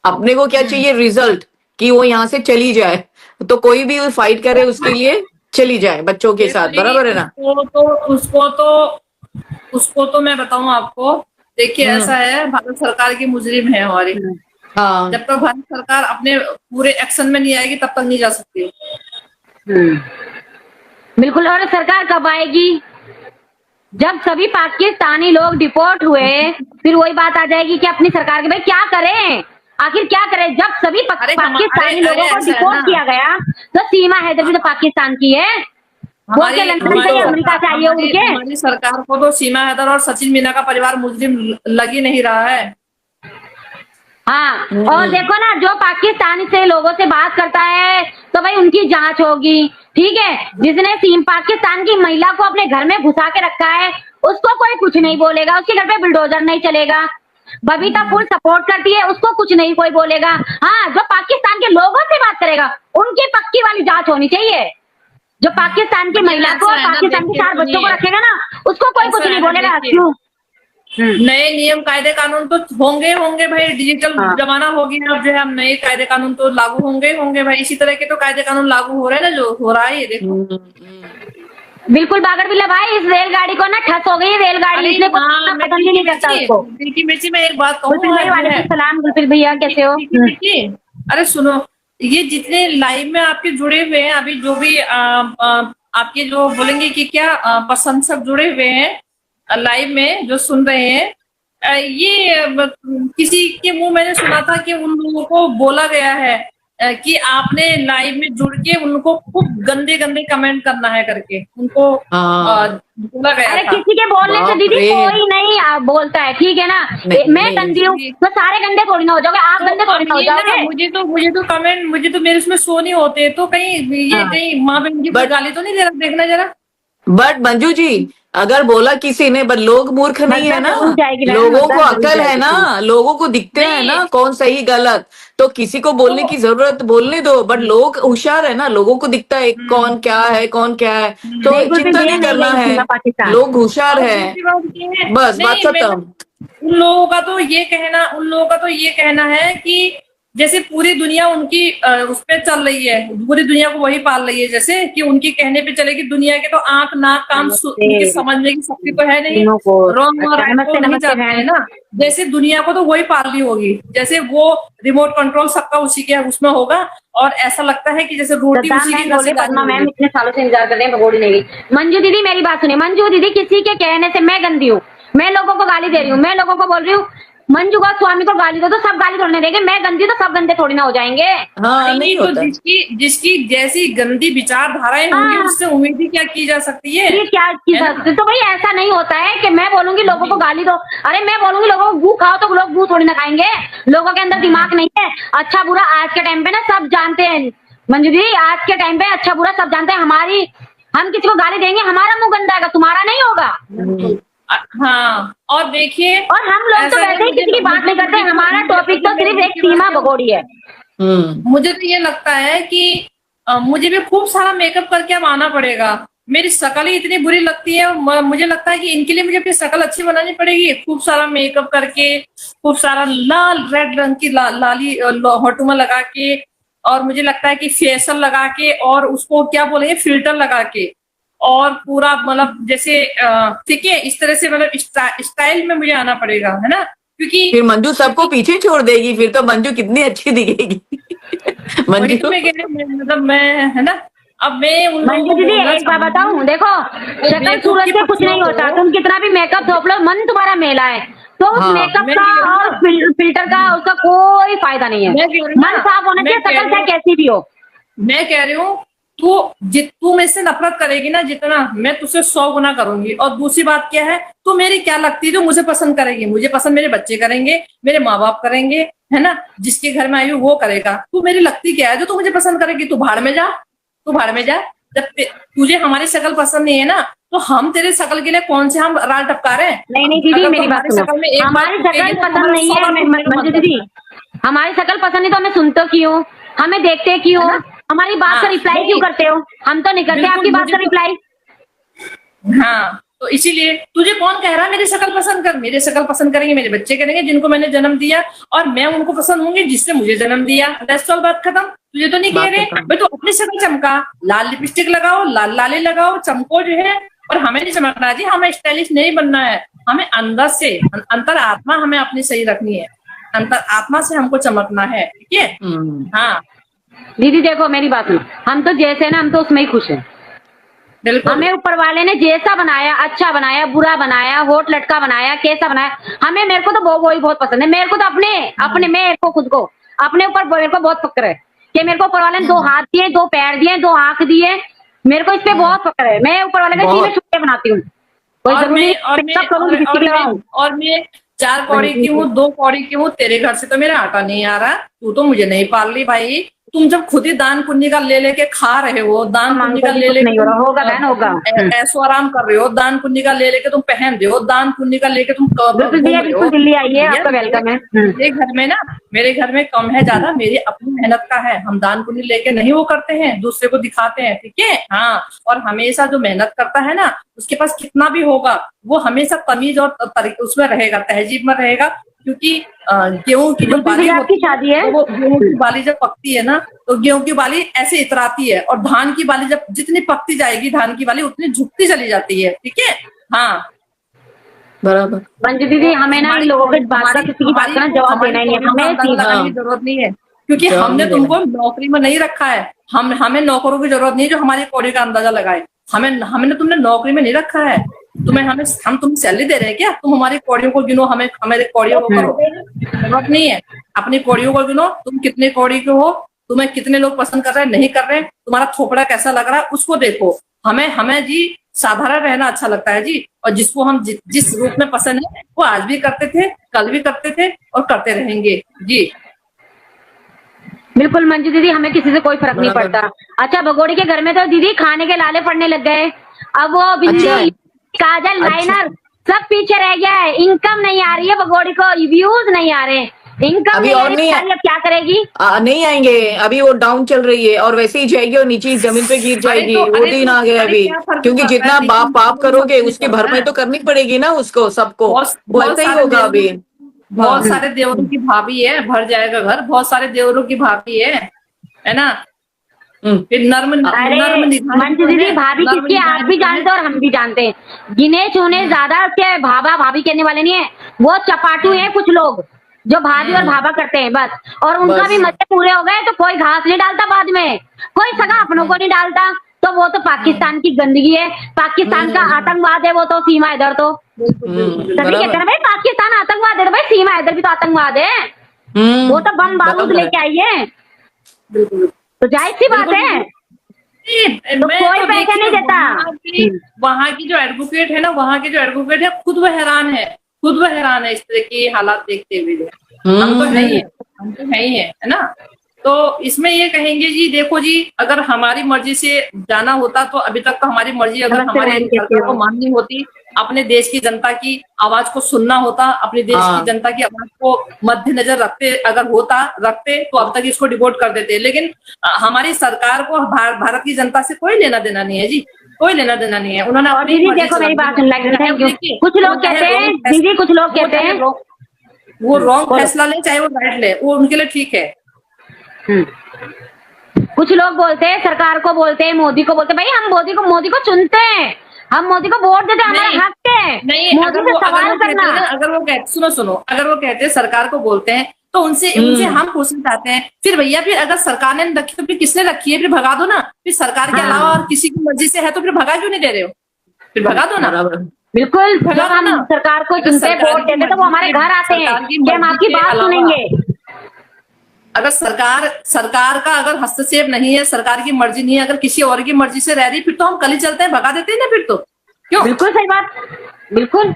अपने को क्या चाहिए, रिजल्ट, कि वो यहाँ से चली जाए, तो कोई भी फाइट करे उसके लिए चली जाए बच्चों के साथ, भाई बराबर है ना? उसको तो मैं बताऊं आपको, देखिए ऐसा है, भारत सरकार की मुजरिम है हमारी। हाँ। जब तक भारत सरकार अपने पूरे एक्शन में नहीं आएगी तब तक नहीं जा सकती। बिल्कुल। और सरकार कब आएगी? जब सभी पाकिस्तानी लोग डिपोर्ट हुए, फिर वही बात आ जाएगी कि अपनी सरकार के भाई क्या करें, आखिर क्या करें? जब सभी पाकिस्तानी लोगों को डिपोर्ट किया गया, तो सीमा हैदर भी तो पाकिस्तान की है। वो क्या लंदन से या अमेरिका से आई है उड़ के? हमारी सरकार को तो सीमा हैदर और सचिन मीना का परिवार मुजरिम लग ही नहीं रहा है। हाँ, और देखो ना, जो पाकिस्तान से लोगों से बात करता है तो भाई उनकी जांच होगी, ठीक है। जिसने पाकिस्तान की महिला को अपने घर में घुसा के रखा है, उसको कोई कुछ नहीं बोलेगा, उसके घर पे बुलडोजर नहीं चलेगा। बबीता फुल सपोर्ट करती है, उसको कुछ नहीं कोई बोलेगा। हाँ, जो पाकिस्तान के लोगों से बात करेगा, उनकी पक्की वाली जांच होनी चाहिए। जो पाकिस्तान की महिला को, पाकिस्तान के 4 बच्चों को रखेगा ना, उसको कोई कुछ नहीं बोलेगा। क्यों? नए नियम कायदे कानून तो होंगे भाई, डिजिटल जमाना हो गया अब, जो है हम नए कायदे कानून तो लागू होंगे भाई। इसी तरह के तो कायदे कानून लागू हो रहे हैं ना, जो हो रहा है ये देखो। बिल्कुल बागर बिल्ला भाई, इस रेलगाड़ी को ना ठस हो गई रेलगाड़ी, इसलिए पता नहीं करता उसको। मिर्ची मैं एक बात कहूँ, सलाम गुलफिर भैया, कैसे हो? अरे सुनो, ये जितने लाइव में आपके जुड़े हुए हैं अभी, जो भी आपके जो बोलेंगे कि क्या प्रशंसक जुड़े हुए हैं लाइव में जो सुन रहे हैं, ये किसी के मुंह मैंने सुना था कि उन लोगों को बोला गया है कि आपने लाइव में जुड़ के उनको खूब गंदे गंदे कमेंट करना है करके उनको बोला गया था। अरे किसी के बोलने से दीदी कोई नहीं बोलता है, ठीक है ना? मैं गंदी हूँ तो सारे गंदे थोड़ी ना हो जाओगे, आप गंदे थोड़ी ना हो जाओगे। मुझे तो मेरे उसमें शो नहीं होते, तो कहीं ये कहीं माँ बहन की गाली तो नहीं दे रहा, देखना जरा। बट मंजू जी, अगर बोला किसी ने, बट लोग मूर्ख नहीं है ना, लोगों को अकल है ना, लोगों को दिखते हैं ना कौन सही गलत, तो किसी को बोलने की जरूरत, बोलने दो। बट लोग होशियार है ना, लोगों को दिखता है कौन क्या है, कौन क्या है, तो चिंता नहीं करना है, लोग होशियार है, बस बात खत्म। उन लोगों का तो ये कहना है कि जैसे पूरी दुनिया उनकी उस पे चल रही है, पूरी दुनिया को वही पाल रही है, जैसे कि उनके कहने पे चलेगी। दुनिया के तो आंख नाक कान उनके समझने की शक्ति तो है नहीं, रॉन्ग और राइट को नहीं जानते हैं ना। जैसे दुनिया को तो वही पाल रही होगी, जैसे वो रिमोट कंट्रोल सबका उसी के उसमें होगा, और ऐसा लगता है कि जैसे रोटी उसी की बोले पद्मा मैम इतने सालों से इंतजार कर रहे हैं, पकौड़ी नहीं गई। मंजू दीदी मेरी बात सुनिए, मंजू दीदी किसी के कहने से मैं गंदी हूँ, मैं लोगों को गाली दे रही हूँ, मैं लोगों को बोल रही हूँ मंजू का स्वामी को गाली दो तो सब गाली थोड़ी देंगे, मैं गंदी तो सब गंदे थोड़ी ना हो जाएंगे। हाँ, नहीं तो जिसकी जैसी गंदी विचारधाराएं होंगी उससे उम्मीद ही क्या की जा सकती है? क्या की जा सकती है? तो भाई ऐसा नहीं होता है कि मैं बोलूंगी लोगों को गाली दो, अरे मैं बोलूंगी लोगों को गू खाओ तो लोग गू थोड़ी ना खाएंगे। लोगों के अंदर दिमाग नहीं है, अच्छा बुरा आज के टाइम पे ना सब जानते हैं। मंजू दीदी आज के टाइम पे अच्छा बुरा सब जानते हैं। हम किसी को गाली देंगे हमारा मुंह गंदा आएगा, तुम्हारा नहीं होगा। हाँ, और देखिए, और हम लोग तो वैसे ही किसी की बात नहीं करते, हमारा टॉपिक तो सिर्फ एक सीमा भगोड़ी है। मुझे तो ये लगता है कि मुझे भी खूब सारा मेकअप करके अब आना पड़ेगा। मेरी शक्ल ही इतनी बुरी लगती है, मुझे लगता है कि इनके लिए मुझे अपनी शक्ल अच्छी बनानी पड़ेगी, खूब सारा मेकअप करके, खूब सारा लाल रेड रंग की लाली होठों में लगा के, और मुझे लगता है कि फेशियल लगा के, और उसको क्या बोलेंगे फिल्टर लगा के, और पूरा मतलब जैसे ठीक है इस तरह से, मतलब स्टाइल में मुझे आना पड़ेगा, है ना? क्योंकि फिर मंजू सबको पीछे छोड़ देगी, फिर तो मंजू कितनी अच्छी दिखेगी। मंजू तो मतलब मैं, है ना, अब मैं उन मंजू दीदी एक बात बताऊं, देखो शक्ल सूरत से कुछ नहीं होता, तुम कितना भी मेकअप थोप लो, मन तुम्हारा मेला है तो उस मेकअप का और फिल्टर का उसका कोई फायदा नहीं है। मन साफ होना चाहिए, शक्ल चाहे कैसी भी हो। मैं कह रही हूँ तू मेरे से नफरत करेगी ना जितना, मैं तुझसे 100 गुना करूंगी। और दूसरी बात क्या है, तू मेरी क्या लगती है जो मुझे पसंद करेगी? मुझे पसंद मेरे बच्चे करेंगे, मेरे माँ बाप करेंगे, है ना, जिसके घर में आई हूँ वो करेगा। तू मेरी लगती क्या है जो तू मुझे पसंद करेगी? तू भाड़ में जा। जब तुझे हमारी शक्ल पसंद नहीं है ना, तो हम तेरे शक्ल के लिए कौन से हम राल टपका रहे हैं? नहीं दीदी मेरी बात सुनो, हमारी शक्ल पसंद नहीं है मंजू दीदी, हमारी शक्ल पसंद नहीं तो हमें सुनते क्यों, हमें देखते क्यों, हमारी बात का रिप्लाई क्यों करते हो? हम तो नहीं करते आपकी बात का रिप्लाई। हाँ, तो इसीलिए तुझे कौन कह रहा है मेरी शक्ल पसंद कर? मेरी शक्ल पसंद करेंगे मेरे बच्चे करेंगे जिनको मैंने जन्म दिया, और मैं उनको पसंद होंगी जिसने मुझे जन्म दिया। दैट्स ऑल, बात खत्म। तुझे तो नहीं कह रहे भाई तू अपनी शक्ल चमका, लाल लिपस्टिक लगाओ, लाल लाली लगाओ, चमको जो है। और हमें नहीं चमकना जी, हमें स्टाइलिश नहीं बनना है, हमें अंदर से अंतर आत्मा हमें अपनी सही रखनी है, अंतर आत्मा से हमको चमकना है, ठीक है। हाँ दीदी देखो मेरी बात सुनो, हम तो जैसे ना हम तो उसमें ही खुश हैं। बिल्कुल। हमें ऊपर वाले ने जैसा बनाया, अच्छा बनाया, बुरा बनाया, होठ लटका बनाया, कैसा बनाया, हमें मेरे को तो वो ही बहुत पसंद है। मेरे को तो अपने मेरे को खुद को अपने ऊपर मेरे को बहुत फक्र है कि मेरे को ऊपर वाले ने 2 हाथ दिए, 2 पैर दिए, 2 आंख दिए। मेरे को इस पे बहुत फक्र है। मैं ऊपर वाले का सीधे शुक्रिया बनाती हूँ। कोई और जरूरी और मैं 4 कौड़ी की हूँ, 2 कौड़ी की हूँ, तेरे घर से तो मेरा आटा नहीं आ रहा, तू तो मुझे नहीं पाल रही भाई। तुम जब खुद ही दान पुण्य का ले लेके खा रहे हो, दान पुण्य का ले लेके होगा बहन होगा, ऐसो आराम कर रहे हो, दान पुण्य का ले लेके तुम पहन रहे हो, दान पुण्य का लेके तुम बिल्कुल दिल्ली आइए, आपका वेलकम है। मेरे घर में ना, मेरे घर में कम है ज्यादा मेरी अपनी मेहनत का है। हम दान पुण्य लेके नहीं वो करते हैं, दूसरे को दिखाते हैं, ठीक है। हाँ, और हमेशा जो मेहनत करता है ना उसके पास कितना भी होगा वो हमेशा तमीज और उसमें रहेगा, तहजीब में रहेगा। क्योंकि गेहूं की जो बाली होती शादी है, वो गेहूं की बाली जब पकती है ना तो गेहूं की बाली ऐसे इतराती है, और धान की बाली जब जितनी पकती जाएगी धान की बाली उतनी झुकती चली जाती है, ठीक है। हाँ बराबर। मंजू दीदी हमें ना इन लोगों के बात का किसी की बात का जवाब देना ही नहीं है, हमें लगाने की जरूरत नहीं है, क्योंकि हमने तुमको नौकरी में नहीं रखा है। हमें नौकरों की जरूरत नहीं जो हमारी कौड़ी का अंदाजा लगाए। हमने तुमने नौकरी में नहीं रखा है। हम तुम्हें सैलरी दे रहे हैं क्या? तुम हमारी कौड़ियों को गिनो, हमारे कौड़ियों को करो, जरूरत नहीं है। अपनी कौड़ियों को गिनो, तुम कितने कौड़ी के हो, तुम्हें कितने लोग पसंद कर रहे हैं, नहीं कर रहे, तुम्हारा थोपड़ा कैसा लग रहा है उसको देखो। हमें जी साधारण रहना अच्छा लगता है जी, और जिसको हम जिस रूप में पसंद है वो आज भी करते थे, कल भी करते थे और करते रहेंगे जी। बिल्कुल मंजू दीदी, हमें किसी से कोई फर्क नहीं पड़ता। अच्छा भगोड़ी के घर में तो दीदी खाने के लाले पड़ने लग गए, अब वो बिंदी काजल लाइनर सब पीछे रह गया है। इनकम नहीं आ रही है भगोड़ी को, व्यूज नहीं आ रहे, इनकम अभी और नहीं है, क्या करेगी? नहीं आएंगे, अभी वो डाउन चल रही है और वैसे ही जाएगी और नीचे जमीन पे गिर जाएगी। वो दिन आ गया अभी, क्योंकि जितना पाप करोगे उसकी भरपाई तो करनी पड़ेगी ना उसको, सबको वैसे ही होगा अभी। बहुत सारे देवरों की भाभी है, भर जाएगा घर, बहुत सारे देवरों की भाभी है ना। फिर मंजू दीदी भाभी किसकी आप भी जानते हैं और हम भी जानते हैं, गिने चुने ज्यादा के भाभा भाभी कहने वाले नहीं है, वो चपाटू है कुछ लोग जो भाभी और भाभा करते हैं बस, और उनका भी मजे पूरे हो गए तो कोई घास नहीं डालता बाद में, कोई सगा अपनों को नहीं डालता, तो वो तो पाकिस्तान की गंदगी है, पाकिस्तान का आतंकवाद है वो तो, सीमा इधर तो सभी कहते हैं भाई पाकिस्तान आतंकवाद है, भाई सीमा इधर भी तो आतंकवाद है, वो तो बम बारूद लेके आई है, तो जाहिर सी बात है। तो कोई पैसे नहीं देता। वहाँ की जो एडवोकेट है ना, वहाँ के जो एडवोकेट है खुद वह हैरान है, खुद वह हैरान है इस तरह के हालात देखते हुए। हम तो है ही है ना। तो इसमें ये कहेंगे जी, देखो जी, अगर हमारी मर्जी से जाना होता तो अभी तक तो हमारी मर्जी अगर हमारे सरकार को माननी होती, अपने देश की जनता की आवाज को सुनना होता, अपने देश की जनता की आवाज को मद्देनजर रखते तो अब तक इसको डिवोट कर देते। लेकिन हमारी सरकार को भारत की जनता से कोई लेना देना नहीं है जी, कोई लेना देना नहीं है। उन्होंने अपनी देखो मेरी बात सुन ली, कुछ लोग कहते हैं दीदी, कुछ लोग कहते हैं वो रॉन्ग फैसला ले चाहे वो राइट ले, वो उनके लिए ठीक है। कुछ लोग बोलते हैं सरकार को, बोलते हैं मोदी को, बोलते हैं भाई हम मोदी को चुनते हैं, हम मोदी को वोट देते हैं, हमारा हक है नहीं। अगर वो कहते सुनो, अगर वो कहते हैं सरकार को बोलते हैं तो उनसे हम पूछना चाहते हैं, फिर भैया फिर अगर सरकार ने रखी तो फिर किसने रखी है? फिर भगा दो ना। फिर सरकार के अलावा और किसी की मर्जी से है तो फिर भगा क्यों नहीं दे रहे हो? फिर भगा दो ना। बिल्कुल, जब हम सरकार को चुनते हैं, वोट देते तो वो हमारे घर आते हैं कि हम आपकी बात सुनेंगे। अगर सरकार का अगर हस्तक्षेप नहीं है, सरकार की मर्जी नहीं है, अगर किसी और की मर्जी से रह रही, फिर तो हम कल ही चलते हैं, भगा देते हैं ना फिर तो। क्यों? बिल्कुल सही बात, बिल्कुल।